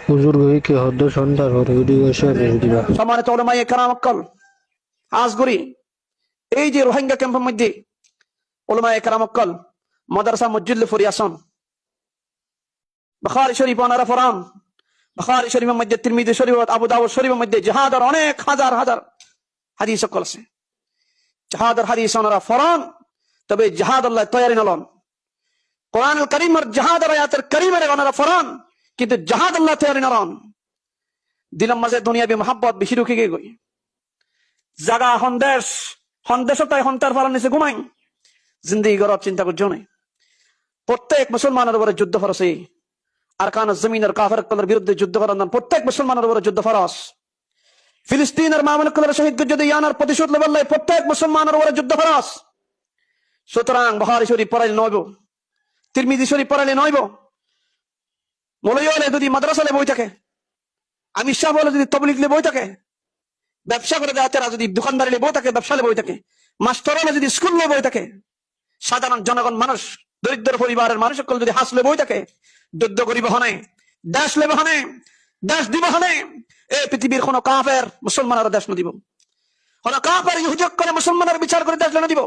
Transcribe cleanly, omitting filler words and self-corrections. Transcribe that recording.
বুজুর্গ হইকে হদ্দ সন্তান হরে video share করে দিবা। সম্মানিত উলামায়ে কেরাম অক্কল আজ করি এই যে রোহিঙ্গা ক্যাম্পের মধ্যে উলামায়ে কেরাম অক্কল মাদ্রাসা মসজিদ ফরিয়াসন বুখারী শরীফ ওনারা ফরান বুখারী শরীফের মধ্যে তিরমিজি শরীফ আবু দাউদ শরীফের মধ্যে জিহাদের অনেক হাজার হাজার হাদিস অক্কল আছে। জিহাদের হাদিস ওনারা ফরান, তবে জিহাদ আল্লাহ তৈরি নলন। কোরআনুল কারীমের জিহাদের আয়াতের কারীমের ওনারা ফরান, কিন্তু জিহাদ আল্লাহ তৈরি নলন। দিলাম মাঝে দুনিয়াবি মোহাব্বত বেশি ঢুকে গিয়ে গই জাগা সন্দেশ তাই সন্তার ফালার নিচে ঘুমাই জিন্দিগি গরব চিন্তা করছো না। প্রত্যেক মুসলমানের উপরে যুদ্ধ ফরস, আর কান জমিনের কাফের কলের বিরুদ্ধে যুদ্ধ করার প্রত্যেক মুসলমানের উপরে যুদ্ধ ফরস। ফিলিস্তিনের মামুনুল কলের শহীদ যদি ইয়ানার প্রতিশোধ লেবেল প্রত্যেক মুসলমানের উপরে যুদ্ধ ফরস। সুতরাং বুখারী শরীফ পড়াইলে নইব, তিরমিজি শরীফ পড়াইলে নইব, মৌলভী যদি মাদ্রাসা বই থাকে, আমি শাহ বলে যদি তবলিগ বই থাকে, ব্যবসা করে দেওয়া যদি দোকানদারি বই থাকে, ব্যবসা বই থাকে, মাস্টাররা যদি স্কুল বই থাকে, সাধারণ জনগণ মানুষ দরিদ্র পরিবারের মানুষ সকল যদি হাসলে বই থাকে, যুদ্ধ করিব হনে, দেশ লেব হনে, দেশ দিব হনে, এই পৃথিবীর কোন কাফের মুসলমানের দেশ ন দিব, কোন কাফের হুজুক করে মুসলমানের বিচার করে দেশ ন দিব।